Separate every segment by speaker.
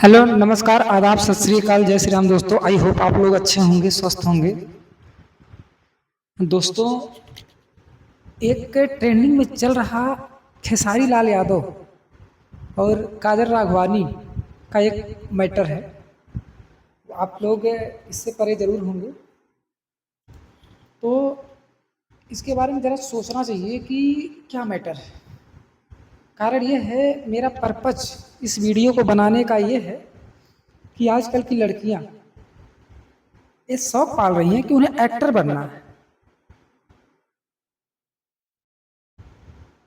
Speaker 1: Hello नमस्कार आदाब सत श्री अकाल जय श्री राम दोस्तों। आई होप आप लोग अच्छे होंगे स्वस्थ होंगे। दोस्तों, एक ट्रेंडिंग में चल रहा खेसारी लाल यादव और काजल राघवानी का एक मैटर है। आप लोग इससे परे जरूर होंगे, तो इसके बारे में ज़रा सोचना चाहिए कि क्या मैटर है। कारण ये है, मेरा पर्पज इस वीडियो को बनाने का ये है कि आजकल की लड़कियां ये शौक पाल रही हैं कि उन्हें एक्टर बनना है।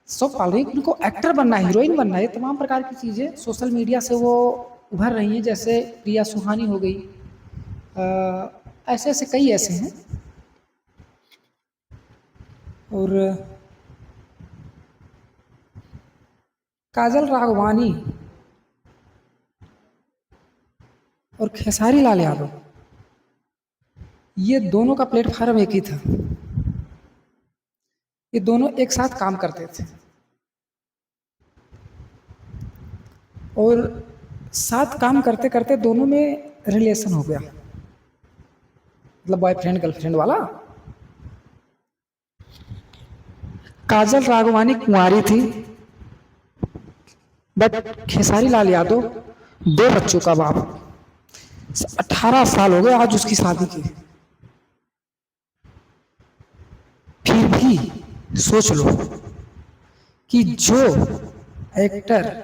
Speaker 1: शौक पाल रही है कि उनको एक्टर बनना है, हीरोइन बनना है। ये तमाम प्रकार की चीज़ें सोशल मीडिया से वो उभर रही हैं। जैसे प्रिया सुहानी हो गई, ऐसे ऐसे कई ऐसे हैं। और काजल राघवानी और खेसारी लाल यादव, ये दोनों का प्लेटफार्म एक ही था। ये दोनों एक साथ काम करते थे और साथ काम करते करते दोनों में रिलेशन हो गया, मतलब बॉयफ्रेंड गर्लफ्रेंड वाला। काजल राघवानी कुंवारी थी, बट खेसारी लाल यादव 2 बच्चों का बाप। 18 साल हो गए आज उसकी शादी के। फिर भी सोच लो कि जो एक्टर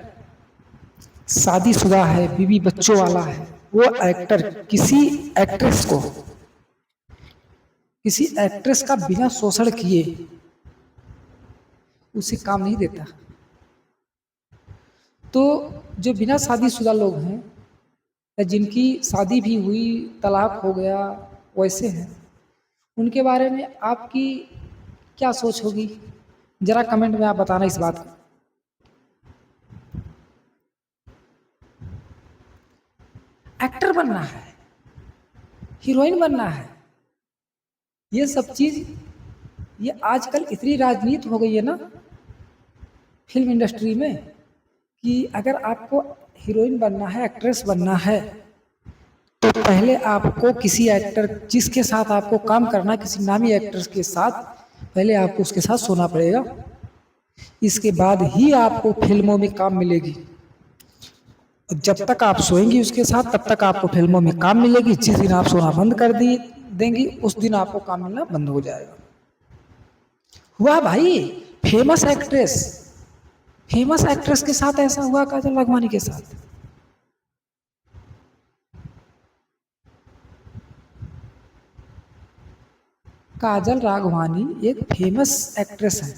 Speaker 1: शादीशुदा है, बीवी बच्चों वाला है, वो एक्टर किसी एक्ट्रेस का बिना शोषण किए उसे काम नहीं देता। तो जो बिना शादीशुदा लोग हैं या जिनकी शादी भी हुई तलाक हो गया वैसे हैं, उनके बारे में आपकी क्या सोच होगी, जरा कमेंट में आप बताना इस बात को। एक्टर बनना है, हीरोइन बनना है, ये सब चीज, ये आजकल इतनी राजनीति हो गई है ना फिल्म इंडस्ट्री में, कि अगर आपको हीरोइन बनना है, एक्ट्रेस बनना है, तो पहले आपको किसी एक्टर जिसके साथ आपको काम करना है, किसी नामी एक्टर के साथ, पहले आपको उसके साथ सोना पड़ेगा। इसके बाद ही आपको फिल्मों में काम मिलेगी। जब तक आप सोएंगी उसके साथ तब तक आपको फिल्मों में काम मिलेगी। जिस दिन आप सोना बंद कर दी देंगी उस दिन आपको काम मिलना बंद हो जाएगा। हुआ भाई, फेमस एक्ट्रेस फेमस एक्ट्रेस के साथ ऐसा हुआ, काजल राघवानी के साथ। काजल राघवानी एक फेमस एक्ट्रेस है,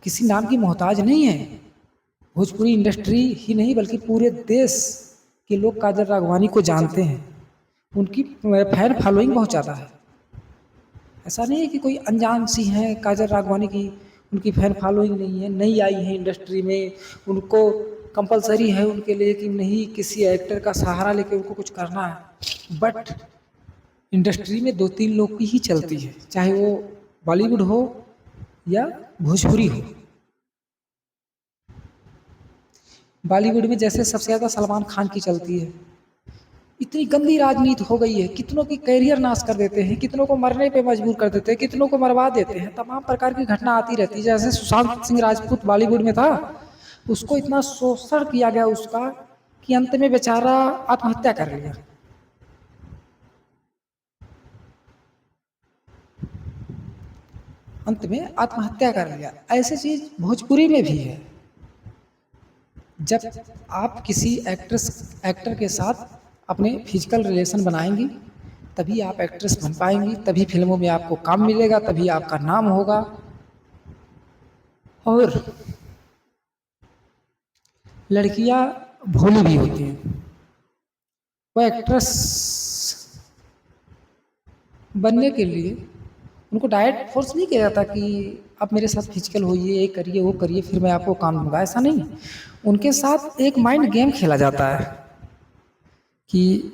Speaker 1: किसी नाम की मोहताज नहीं है। भोजपुरी इंडस्ट्री ही नहीं बल्कि पूरे देश के लोग काजल राघवानी को जानते हैं। उनकी फैन फॉलोइंग बहुत ज़्यादा है। ऐसा नहीं है कि कोई अनजान सी है काजल राघवानी की, उनकी फैन फॉलोइंग नहीं है, नई आई है इंडस्ट्री में, उनको कंपलसरी है उनके लिए कि नहीं किसी एक्टर का सहारा लेके उनको कुछ करना है। बट इंडस्ट्री में 2-3 लोग की ही चलती है, चाहे वो बॉलीवुड हो या भोजपुरी हो। बॉलीवुड में जैसे सबसे ज़्यादा सलमान खान की चलती है। इतनी गंदी राजनीति हो गई है, कितनों की करियर नाश कर देते हैं, कितनों को मरने पे मजबूर कर देते हैं, कितनों को मरवा देते हैं। तमाम प्रकार की घटना आती रहती है। जैसे सुशांत सिंह राजपूत बॉलीवुड में था, उसको इतना शोषण किया गया उसका कि अंत में बेचारा आत्महत्या कर लिया। अंत में आत्महत्या कर लिया। ऐसी चीज भोजपुरी में भी है। जब आप किसी एक्टर के साथ अपने फिजिकल रिलेशन बनाएंगी तभी आप एक्ट्रेस बन पाएंगी, तभी फिल्मों में आपको काम मिलेगा, तभी आपका नाम होगा। और लड़कियां भोली भी होती हैं। वो एक्ट्रेस बनने के लिए उनको डायरेक्ट फोर्स नहीं किया जाता कि आप मेरे साथ फिजिकल होइए, ये करिए वो करिए फिर मैं आपको काम दूंगा। ऐसा नहीं, उनके साथ एक माइंड गेम खेला जाता है कि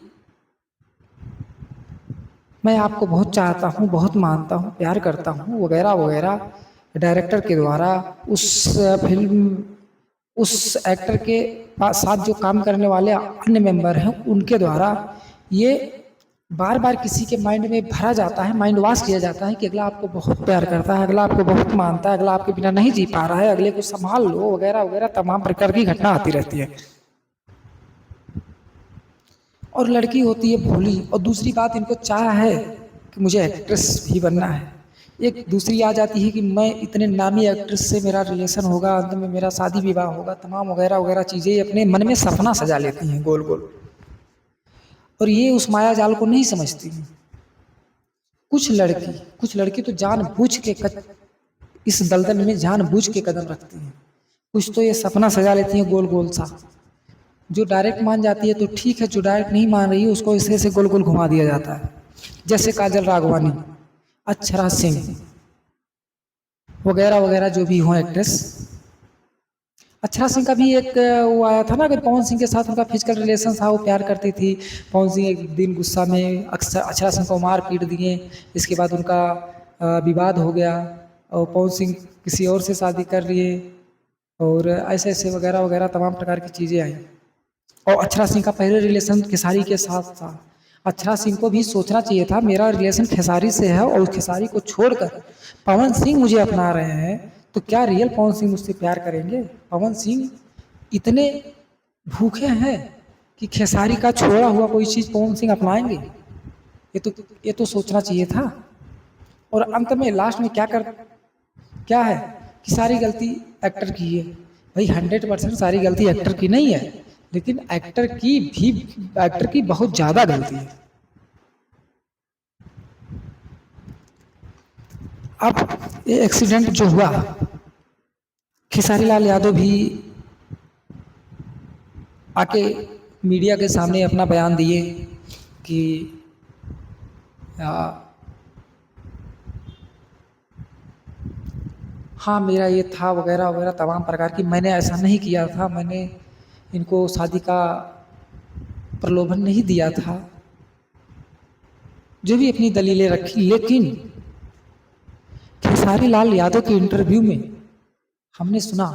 Speaker 1: मैं आपको बहुत चाहता हूँ, बहुत मानता हूँ, प्यार करता हूँ वगैरह वगैरह। डायरेक्टर के द्वारा उस फिल्म उस एक्टर के साथ जो काम करने वाले अन्य मेंबर हैं उनके द्वारा ये बार बार किसी के माइंड में भरा जाता है, माइंड वॉश किया जाता है कि अगला आपको बहुत प्यार करता है, अगला आपको बहुत मानता है, अगला आपके बिना नहीं जी पा रहा है, अगले को संभाल लो वगैरह वगैरह तमाम प्रकार की घटना आती रहती है। और लड़की होती है भोली, और दूसरी बात इनको चाह है कि मुझे एक्ट्रेस भी बनना है। एक दूसरी आ जाती है कि मैं इतने नामी एक्ट्रेस से मेरा रिलेशन होगा, अंत में मेरा शादी विवाह होगा, तमाम वगैरह वगैरह चीज़ें अपने मन में सपना सजा लेती हैं गोल गोल, और ये उस माया जाल को नहीं समझती हैं। कुछ लड़की तो जानबूझ के इस दलदल में जानबूझ के कदम रखती हैं। कुछ तो ये सपना सजा लेती हैं गोल गोल सा। जो डायरेक्ट मान जाती है तो ठीक है, जो डायरेक्ट नहीं मान रही है उसको ऐसे ऐसे गोल गोल घुमा दिया जाता है। जैसे काजल राघवानी, अक्षरा सिंह वगैरह वगैरह जो भी हों एक्ट्रेस। अक्षरा सिंह का भी एक वो आया था ना कि पवन सिंह के साथ उनका फिजिकल रिलेशन था, वो प्यार करती थी। पवन सिंह एक दिन गुस्सा में अक्षरा सिंह को मार पीट दिए, इसके बाद उनका विवाद हो गया और पवन सिंह किसी और से शादी कर लिए, और ऐसे ऐसे वगैरह वगैरह तमाम प्रकार की चीज़ें आई। और अक्षरा सिंह का पहले रिलेशन खेसारी के साथ था। अक्षरा सिंह को भी सोचना चाहिए था मेरा रिलेशन खेसारी से है और खेसारी को छोड़कर पवन सिंह मुझे अपना रहे हैं, तो क्या रियल पवन सिंह मुझसे प्यार करेंगे? पवन सिंह इतने भूखे हैं कि खेसारी का छोड़ा हुआ कोई चीज़ पवन सिंह अपनाएंगे? ये तो सोचना चाहिए था। और अंत में लास्ट में क्या है कि सारी गलती एक्टर की है। भाई 100% सारी गलती एक्टर की नहीं है, लेकिन एक्टर की बहुत ज़्यादा गलती है। अब ये एक्सीडेंट जो हुआ, खेसारी लाल यादव भी आके मीडिया के सामने अपना बयान दिए कि हाँ मेरा ये था वगैरह वगैरह तमाम प्रकार की, मैंने ऐसा नहीं किया था, मैंने इनको शादी का प्रलोभन नहीं दिया था, जो भी अपनी दलीलें रखी। लेकिन खेसारी लाल यादव के इंटरव्यू में हमने सुना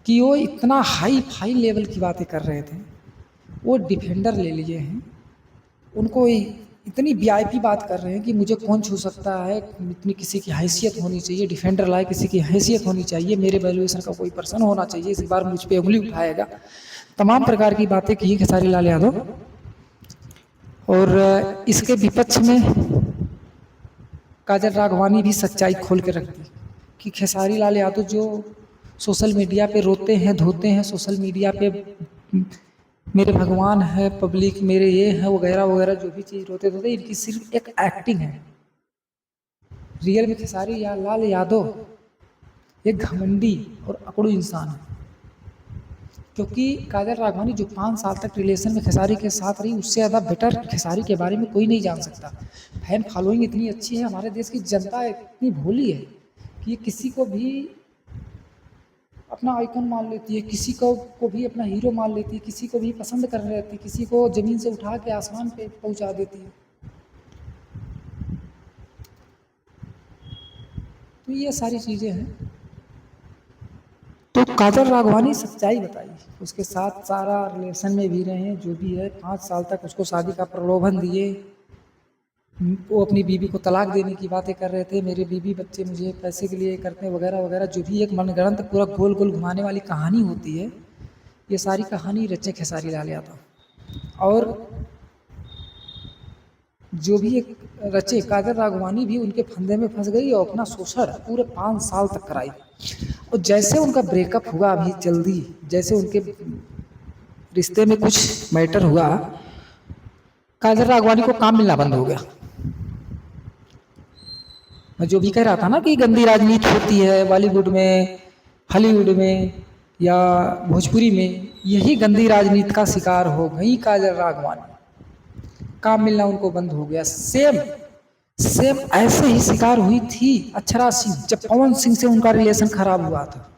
Speaker 1: कि वो इतना हाई फाई लेवल की बातें कर रहे थे। वो डिफेंडर ले लिए हैं, उनको इतनी वीआईपी बात कर रहे हैं कि मुझे कौन छू सकता है, इतनी किसी की हैसियत होनी चाहिए, डिफेंडर लाए किसी की हैसियत होनी चाहिए, मेरे वैल्यूएशन का कोई पर्सन होना चाहिए, इस बार मुझ पे उंगली उठाएगा। तमाम प्रकार की बातें की खेसारी लाल यादव। और इसके विपक्ष में काजल राघवानी भी सच्चाई खोल के रखती कि खेसारी लाल यादव जो सोशल मीडिया पे रोते हैं धोते हैं, सोशल मीडिया पे मेरे भगवान है, पब्लिक मेरे ये है वगैरह वगैरह जो भी चीज़ रोते धोते, इनकी सिर्फ एक एक्टिंग है। रियल में खेसारी लाल यादव एक घमंडी और अकड़ू इंसान है। क्योंकि काजल राघवानी जो 5 साल तक रिलेशन में खेसारी के साथ रही, उससे ज़्यादा बेटर खेसारी के बारे में कोई नहीं जान सकता। फैन फॉलोइंग इतनी अच्छी है, हमारे देश की जनता इतनी भोली है कि किसी को भी अपना आइकन मान लेती है, किसी को भी अपना हीरो मान लेती है, किसी को भी पसंद कर लेती है, किसी को ज़मीन से उठा के आसमान पे पहुंचा देती है। तो ये सारी चीज़ें हैं। तो काजल राघवानी सच्चाई बताई, उसके साथ सारा रिलेशन में भी रहे, जो भी है 5 साल तक उसको शादी का प्रलोभन दिए। वो अपनी बीवी को तलाक देने की बातें कर रहे थे, मेरे बीवी बच्चे मुझे पैसे के लिए करते हैं वगैरह वगैरह, जो भी एक मनगढ़ंत पूरा गोल गोल घुमाने वाली कहानी होती है, ये सारी कहानी रचे खेसारी लाल यादव। और जो भी एक रचे, काजल राघवानी भी उनके फंदे में फंस गई और अपना शोषण पूरे 5 साल तक कराई। और जैसे उनका ब्रेकअप हुआ अभी जल्दी, जैसे उनके रिश्ते में कुछ मैटर हुआ, काजल राघवानी को काम मिलना बंद हो गया। मैं जो भी कह रहा था ना कि गंदी राजनीति होती है बॉलीवुड में, हॉलीवुड में या भोजपुरी में, यही गंदी राजनीति का शिकार हो गई काजल राघवानी। काम मिलना उनको बंद हो गया। सेम ऐसे ही शिकार हुई थी अक्षरा सिंह, जब पवन सिंह से उनका रिलेशन खराब हुआ था।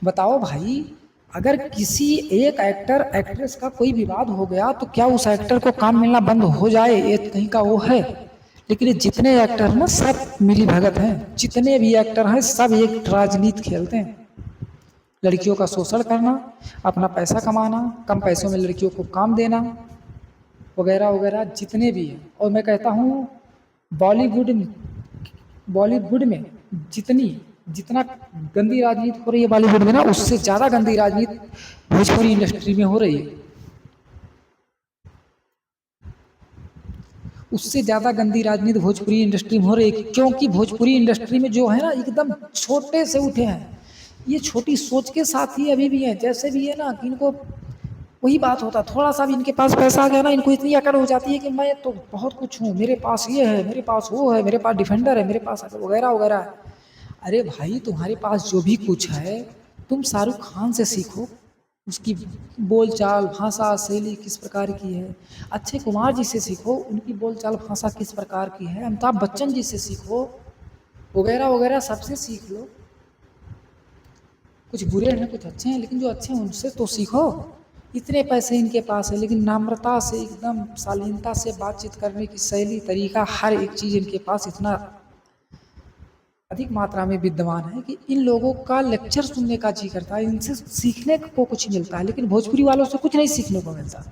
Speaker 1: बताओ भाई, अगर किसी एक एक्टर एक्ट्रेस का कोई विवाद हो गया तो क्या उस एक्टर को काम मिलना बंद हो जाए? ये कहीं का वो है। लेकिन ये जितने एक्टर हैं ना, सब मिली भगत हैं। जितने भी एक्टर हैं सब एक राजनीति खेलते हैं। लड़कियों का शोषण करना, अपना पैसा कमाना, कम पैसों में लड़कियों को काम देना, वगैरह वगैरह जितने भी हैं। और मैं कहता हूँ बॉलीवुड बॉलीवुड में जितना गंदी राजनीति हो रही है बॉलीवुड में ना, उससे ज़्यादा गंदी राजनीति भोजपुरी इंडस्ट्री में हो रही है। उससे ज़्यादा गंदी राजनीति भोजपुरी इंडस्ट्री में हो रही है, क्योंकि भोजपुरी इंडस्ट्री में जो है ना एकदम छोटे से उठे हैं, ये छोटी सोच के साथ ही अभी भी हैं। जैसे भी है ना कि इनको वही बात होता, थोड़ा सा भी इनके पास पैसा आ गया ना, इनको इतनी अकड़ हो जाती है कि मैं तो बहुत कुछ हूँ, मेरे पास ये है, मेरे पास वो है, मेरे पास डिफेंडर है, मेरे पास वगैरह वगैरह। अरे भाई, तुम्हारे पास जो भी कुछ है तुम शाहरुख खान से सीखो, उसकी बोलचाल भाषा शैली किस प्रकार की है। अक्षय कुमार जी से सीखो, उनकी बोलचाल भाषा किस प्रकार की है। अमिताभ बच्चन जी से सीखो, वगैरह वगैरह सबसे सीख लो। कुछ बुरे हैं कुछ अच्छे हैं, लेकिन जो अच्छे हैं उनसे तो सीखो। इतने पैसे इनके पास है, लेकिन नम्रता से एकदम शालीनता से बातचीत करने की शैली तरीका हर एक चीज़ इनके पास इतना अधिक मात्रा में विद्यमान है कि इन लोगों का लेक्चर सुनने का जी करता है, इनसे सीखने को कुछ मिलता है, लेकिन भोजपुरी वालों से कुछ नहीं सीखने को मिलता।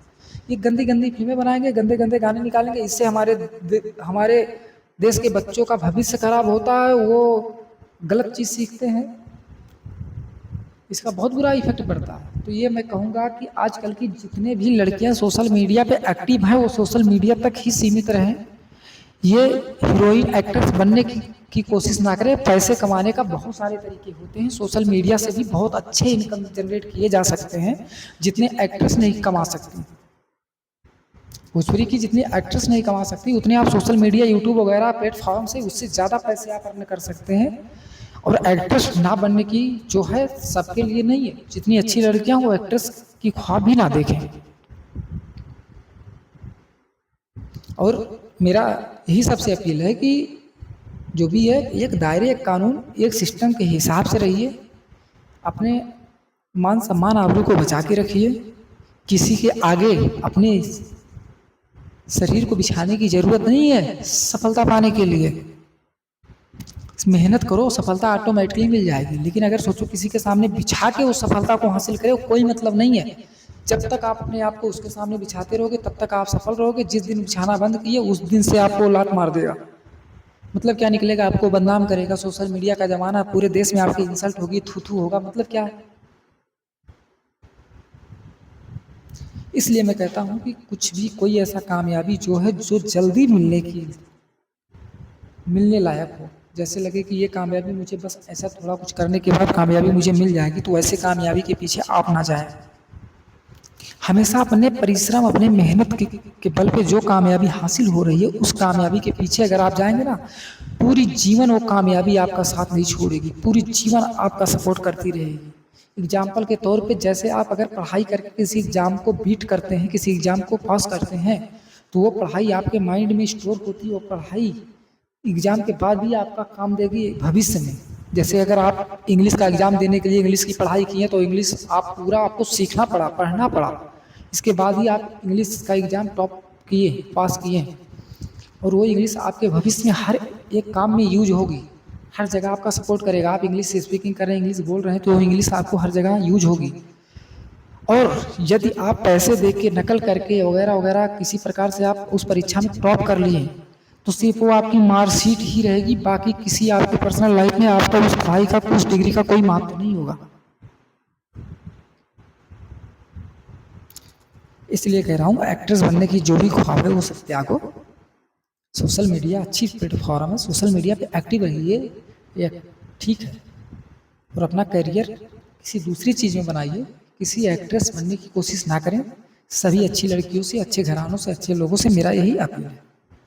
Speaker 1: ये गंदी गंदी फिल्में बनाएंगे, गंदे गंदे गाने निकालेंगे, इससे हमारे देश के बच्चों का भविष्य खराब होता है, वो गलत चीज़ सीखते हैं, इसका बहुत बुरा इफेक्ट पड़ता है। तो ये मैं कहूँगा कि आजकल की जितने भी लड़कियाँ सोशल मीडिया पे एक्टिव हैं वो सोशल मीडिया तक ही सीमित रहें। ये हीरोइन एक्ट्रेस बनने की कोशिश ना करें। पैसे कमाने का बहुत सारे तरीके होते हैं, सोशल मीडिया से भी बहुत अच्छे इनकम जनरेट किए जा सकते हैं, जितने एक्ट्रेस नहीं कमा सकती। भोजपुरी की जितनी एक्ट्रेस नहीं कमा सकती, उतने आप सोशल मीडिया यूट्यूब वगैरह प्लेटफॉर्म से उससे ज़्यादा पैसे आप अर्न कर सकते हैं। और एक्ट्रेस ना बनने की जो है सबके लिए नहीं है। जितनी अच्छी लड़कियां वो एक्ट्रेस की ख्वाब भी ना देखें। और मेरा यही सबसे अपील है कि जो भी है एक दायरे, एक कानून, एक सिस्टम के हिसाब से रहिए। अपने मान सम्मान आबरू को बचा के रखिए। किसी के आगे अपने शरीर को बिछाने की जरूरत नहीं है सफलता पाने के लिए। मेहनत करो, सफलता ऑटोमेटिकली मिल जाएगी। लेकिन अगर सोचो किसी के सामने बिछा के उस सफलता को हासिल करे, कोई मतलब नहीं है। जब तक आप अपने आप को उसके सामने बिछाते रहोगे तब तक आप सफल रहोगे। जिस दिन बिछाना बंद किए उस दिन से आपको लात मार देगा। मतलब क्या निकलेगा, आपको बदनाम करेगा। सोशल मीडिया का जमाना, पूरे देश में आपकी इंसल्ट होगी, थू थू होगा। मतलब क्या है? इसलिए मैं कहता हूँ कि कुछ भी कोई ऐसा कामयाबी जो है जो जल्दी मिलने लायक हो, जैसे लगे कि ये कामयाबी मुझे बस ऐसा थोड़ा कुछ करने के बाद कामयाबी मुझे मिल जाएगी, तो ऐसे कामयाबी के पीछे आप ना जाएं। हमेशा अपने परिश्रम, अपने मेहनत के बल पे जो कामयाबी हासिल हो रही है उस कामयाबी के पीछे अगर आप जाएंगे ना, पूरी जीवन वो कामयाबी आपका साथ नहीं छोड़ेगी, पूरी जीवन आपका सपोर्ट करती रहेगी। एग्जाम्पल के तौर पे जैसे आप अगर पढ़ाई करके किसी एग्जाम को बीट करते हैं, किसी एग्जाम को पास करते हैं, तो वो पढ़ाई आपके माइंड में स्टोर होती है। वो पढ़ाई एग्जाम के बाद भी आपका काम देगी भविष्य में। जैसे अगर आप इंग्लिश का एग्जाम देने के लिए इंग्लिश की पढ़ाई की है, तो इंग्लिश आपको सीखना पड़ा, पढ़ना पड़ा। इसके बाद ही आप इंग्लिश का एग्जाम टॉप किए, पास किए, और वो इंग्लिश आपके भविष्य में हर एक काम में यूज होगी, हर जगह आपका सपोर्ट करेगा। आप इंग्लिश से स्पीकिंग कर रहे हैं, इंग्लिश बोल रहे हैं, तो इंग्लिश आपको हर जगह यूज होगी। और यदि आप पैसे दे के नकल करके वगैरह वगैरह किसी प्रकार से आप उस परीक्षा में टॉप कर लिए, तो सिर्फ वो आपकी मार्कशीट ही रहेगी, बाकी किसी आपकी पर्सनल लाइफ में आपका उस पढ़ाई का, उस डिग्री का कोई महत्व नहीं होगा। इसलिए कह रहा हूँ, एक्ट्रेस बनने की जो भी ख्वाब है वो सब त्यागो। सोशल मीडिया अच्छी प्लेटफॉर्म है, सोशल मीडिया पे एक्टिव रहिए, ये ठीक है। और अपना करियर किसी दूसरी चीज़ में बनाइए, किसी एक्ट्रेस बनने की कोशिश ना करें। सभी अच्छी लड़कियों से, अच्छे घरानों से, अच्छे लोगों से मेरा यही अपील है।